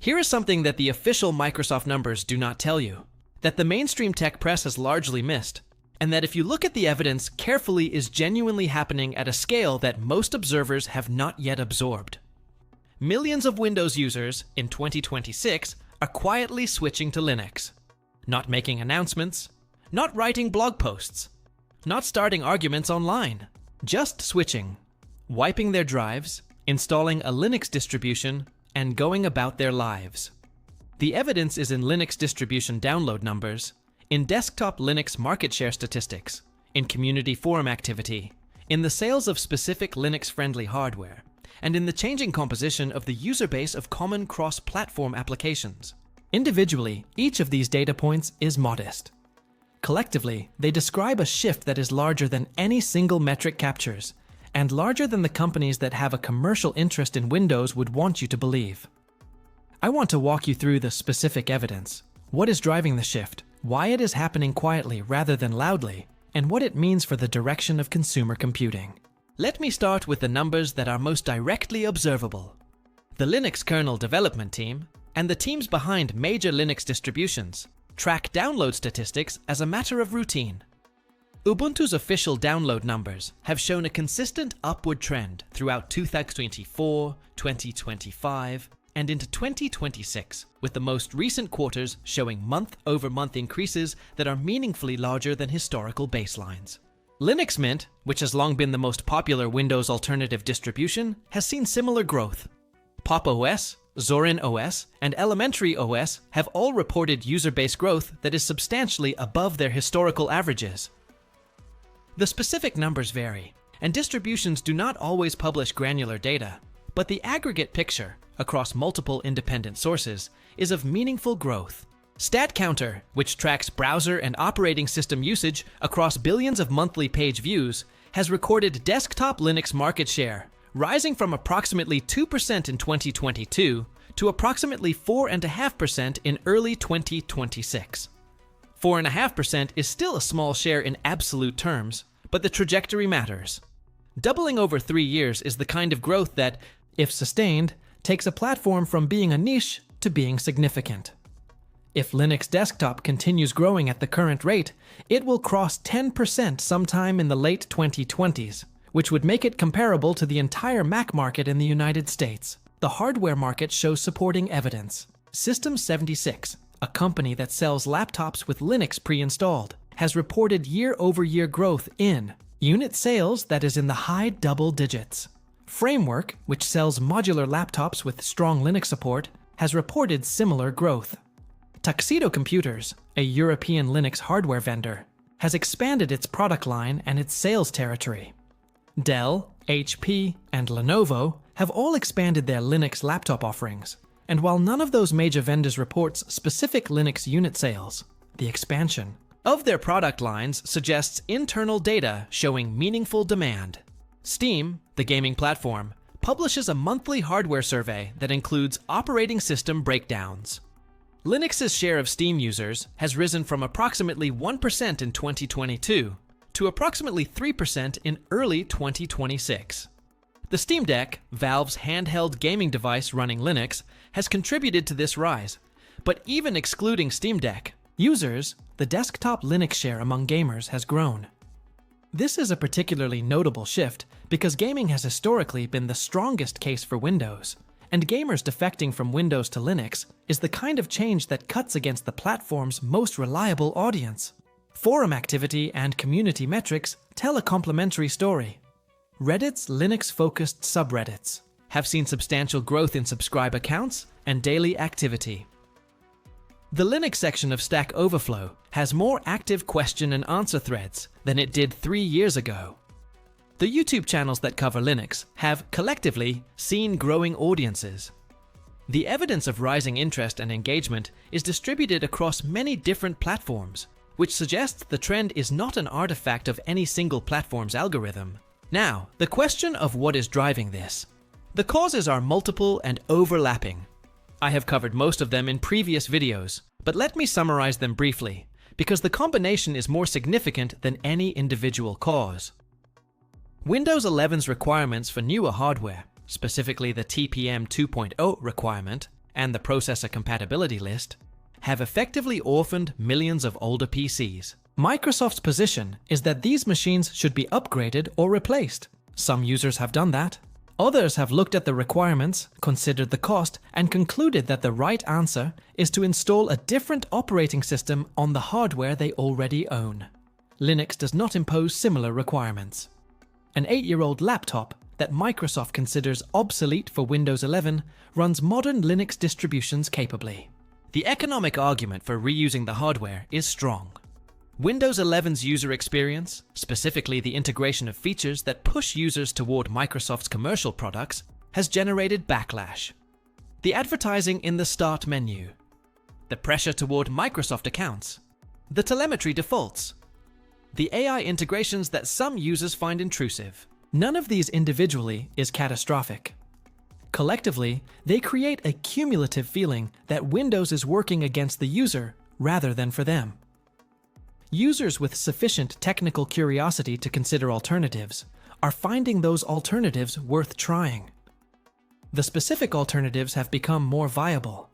Here is something that the official Microsoft numbers do not tell you, that the mainstream tech press has largely missed, and that if you look at the evidence carefully is genuinely happening at a scale that most observers have not yet absorbed. Millions of Windows users in 2026 are quietly switching to Linux, not making announcements, not writing blog posts, not starting arguments online, just switching, wiping their drives, installing a Linux distribution, and going about their lives. The evidence is in Linux distribution download numbers, in desktop Linux market share statistics, in community forum activity, in the sales of specific Linux-friendly hardware, and in the changing composition of the user base of common cross-platform applications. Individually, each of these data points is modest. Collectively, they describe a shift that is larger than any single metric captures, and larger than the companies that have a commercial interest in Windows would want you to believe. I want to walk you through the specific evidence, what is driving the shift, why it is happening quietly rather than loudly, and what it means for the direction of consumer computing. Let me start with the numbers that are most directly observable. The Linux kernel development team, and the teams behind major Linux distributions, track download statistics as a matter of routine. Ubuntu's official download numbers have shown a consistent upward trend throughout 2024, 2025, and into 2026, with the most recent quarters showing month-over-month increases that are meaningfully larger than historical baselines. Linux Mint, which has long been the most popular Windows alternative distribution, has seen similar growth. Pop! OS, Zorin OS, and Elementary OS have all reported user base growth that is substantially above their historical averages. The specific numbers vary, and distributions do not always publish granular data, but the aggregate picture, across multiple independent sources, is of meaningful growth. StatCounter, which tracks browser and operating system usage across billions of monthly page views, has recorded desktop Linux market share, rising from approximately 2% in 2022 to approximately 4.5% in early 2026. 4.5% is still a small share in absolute terms, but the trajectory matters. Doubling over 3 years is the kind of growth that, if sustained, takes a platform from being a niche to being significant. If Linux Desktop continues growing at the current rate, it will cross 10% sometime in the late 2020s, which would make it comparable to the entire Mac market in the United States. The hardware market shows supporting evidence. System76, a company that sells laptops with Linux pre-installed, has reported year-over-year growth in unit sales that is in the high double digits. Framework, which sells modular laptops with strong Linux support, has reported similar growth. Tuxedo Computers, a European Linux hardware vendor, has expanded its product line and its sales territory. Dell, HP, and Lenovo have all expanded their Linux laptop offerings, and while none of those major vendors reports specific Linux unit sales, the expansion of their product lines suggests internal data showing meaningful demand. Steam, the gaming platform, publishes a monthly hardware survey that includes operating system breakdowns. Linux's share of Steam users has risen from approximately 1% in 2022 to approximately 3% in early 2026. The Steam Deck, Valve's handheld gaming device running Linux, has contributed to this rise, but even excluding Steam Deck users, the desktop Linux share among gamers has grown. This is a particularly notable shift because gaming has historically been the strongest case for Windows, and gamers defecting from Windows to Linux is the kind of change that cuts against the platform's most reliable audience. Forum activity and community metrics tell a complementary story. Reddit's Linux-focused subreddits have seen substantial growth in subscriber counts and daily activity. The Linux section of Stack Overflow has more active question and answer threads than it did 3 years ago. The YouTube channels that cover Linux have, collectively, seen growing audiences. The evidence of rising interest and engagement is distributed across many different platforms, which suggests the trend is not an artifact of any single platform's algorithm. Now, the question of what is driving this. The causes are multiple and overlapping. I have covered most of them in previous videos, but let me summarize them briefly, because the combination is more significant than any individual cause. Windows 11's requirements for newer hardware, specifically the TPM 2.0 requirement, and the processor compatibility list, have effectively orphaned millions of older PCs. Microsoft's position is that these machines should be upgraded or replaced. Some users have done that. Others have looked at the requirements, considered the cost, and concluded that the right answer is to install a different operating system on the hardware they already own. Linux does not impose similar requirements. An 8-year-old laptop that Microsoft considers obsolete for Windows 11 runs modern Linux distributions capably. The economic argument for reusing the hardware is strong. Windows 11's user experience, specifically the integration of features that push users toward Microsoft's commercial products, has generated backlash. The advertising in the Start menu, the pressure toward Microsoft accounts, the telemetry defaults, the AI integrations that some users find intrusive. None of these individually is catastrophic. Collectively, they create a cumulative feeling that Windows is working against the user rather than for them. Users with sufficient technical curiosity to consider alternatives are finding those alternatives worth trying. The specific alternatives have become more viable.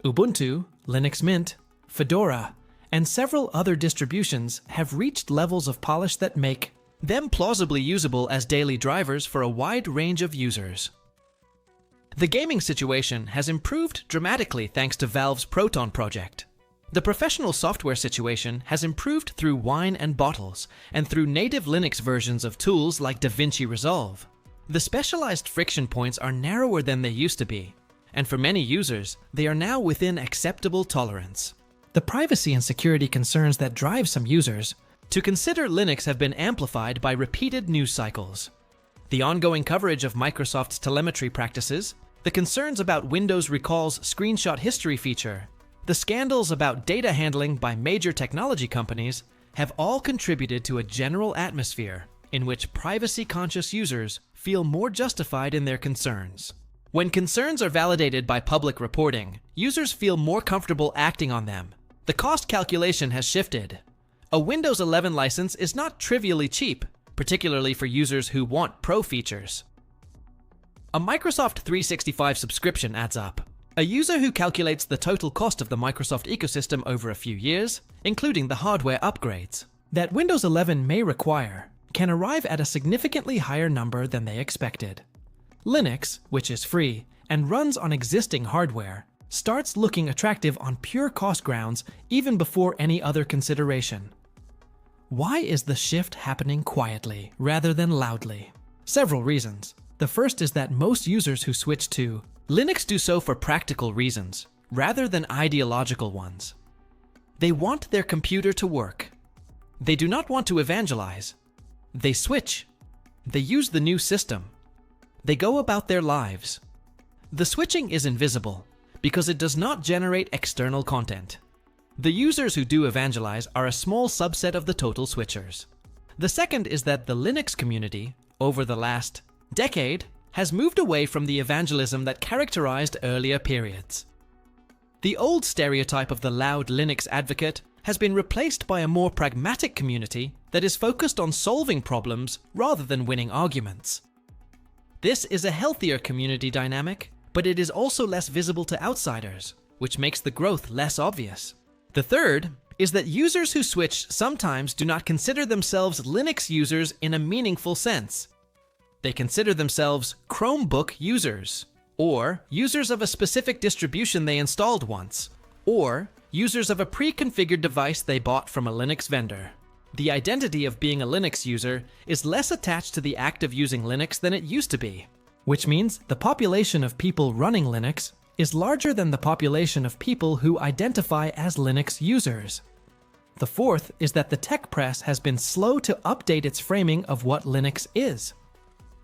Ubuntu, Linux Mint, Fedora, and several other distributions have reached levels of polish that make them plausibly usable as daily drivers for a wide range of users. The gaming situation has improved dramatically thanks to Valve's Proton project. The professional software situation has improved through Wine and Bottles and through native Linux versions of tools like DaVinci Resolve. The specialized friction points are narrower than they used to be, and for many users, they are now within acceptable tolerance. The privacy and security concerns that drive some users to consider Linux have been amplified by repeated news cycles. The ongoing coverage of Microsoft's telemetry practices, the concerns about Windows Recall's screenshot history feature, the scandals about data handling by major technology companies have all contributed to a general atmosphere in which privacy-conscious users feel more justified in their concerns. When concerns are validated by public reporting, users feel more comfortable acting on them. The cost calculation has shifted. A Windows 11 license is not trivially cheap, particularly for users who want pro features. A Microsoft 365 subscription adds up. A user who calculates the total cost of the Microsoft ecosystem over a few years, including the hardware upgrades, that Windows 11 may require, can arrive at a significantly higher number than they expected. Linux, which is free and runs on existing hardware, starts looking attractive on pure cost grounds even before any other consideration. Why is the shift happening quietly rather than loudly? Several reasons. The first is that most users who switch to Linux do so for practical reasons, rather than ideological ones. They want their computer to work. They do not want to evangelize. They switch. They use the new system. They go about their lives. The switching is invisible because it does not generate external content. The users who do evangelize are a small subset of the total switchers. The second is that the Linux community, over the last decade, has moved away from the evangelism that characterized earlier periods. The old stereotype of the loud Linux advocate has been replaced by a more pragmatic community that is focused on solving problems rather than winning arguments. This is a healthier community dynamic, but it is also less visible to outsiders, which makes the growth less obvious. The third is that users who switch sometimes do not consider themselves Linux users in a meaningful sense. They consider themselves Chromebook users, or users of a specific distribution they installed once, or users of a pre-configured device they bought from a Linux vendor. The identity of being a Linux user is less attached to the act of using Linux than it used to be, which means the population of people running Linux is larger than the population of people who identify as Linux users. The fourth is that the tech press has been slow to update its framing of what Linux is.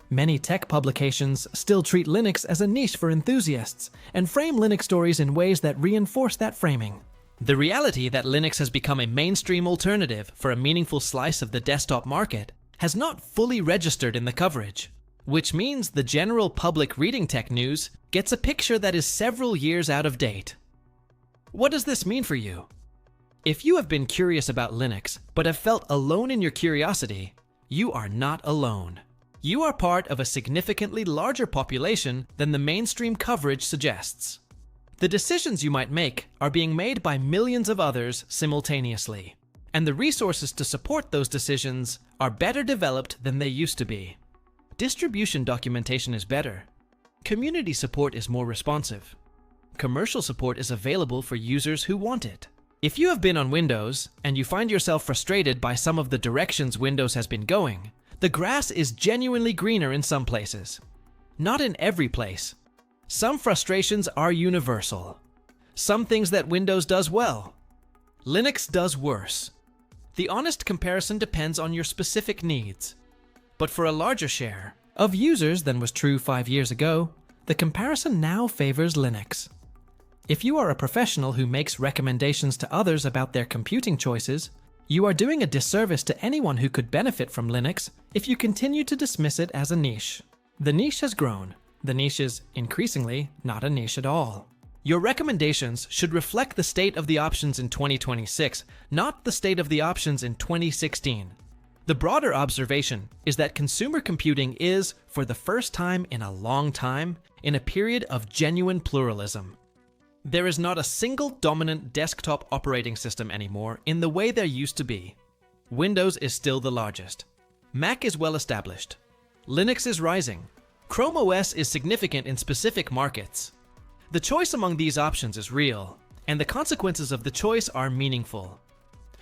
Many tech publications still treat Linux as a niche for enthusiasts and frame Linux stories in ways that reinforce that framing. The reality that Linux has become a mainstream alternative for a meaningful slice of the desktop market has not fully registered in the coverage, which means the general public reading tech news gets a picture that is several years out of date. What does this mean for you? If you have been curious about Linux but have felt alone in your curiosity, you are not alone. You are part of a significantly larger population than the mainstream coverage suggests. The decisions you might make are being made by millions of others simultaneously, and the resources to support those decisions are better developed than they used to be. Distribution documentation is better. Community support is more responsive. Commercial support is available for users who want it. If you have been on Windows and you find yourself frustrated by some of the directions Windows has been going, the grass is genuinely greener in some places. Not in every place. Some frustrations are universal. Some things that Windows does well, Linux does worse. The honest comparison depends on your specific needs. But for a larger share of users than was true 5 years ago, the comparison now favors Linux. If you are a professional who makes recommendations to others about their computing choices, you are doing a disservice to anyone who could benefit from Linux if you continue to dismiss it as a niche. The niche has grown. The niche is increasingly not a niche at all. Your recommendations should reflect the state of the options in 2026, not the state of the options in 2016. The broader observation is that consumer computing is, for the first time in a long time, in a period of genuine pluralism. There is not a single dominant desktop operating system anymore in the way there used to be. Windows is still the largest. Mac is well established. Linux is rising. Chrome OS is significant in specific markets. The choice among these options is real, and the consequences of the choice are meaningful.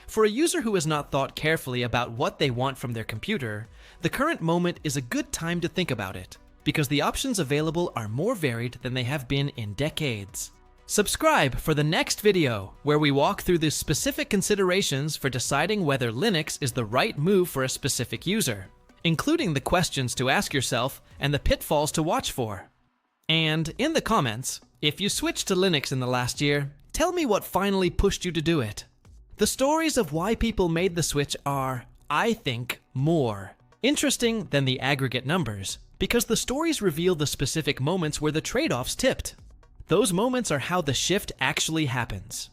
For a user who has not thought carefully about what they want from their computer, the current moment is a good time to think about it, because the options available are more varied than they have been in decades. Subscribe for the next video, where we walk through the specific considerations for deciding whether Linux is the right move for a specific user, including the questions to ask yourself and the pitfalls to watch for. And in the comments, if you switched to Linux in the last year, tell me what finally pushed you to do it. The stories of why people made the switch are, I think, more interesting than the aggregate numbers, because the stories reveal the specific moments where the trade-offs tipped. Those moments are how the shift actually happens.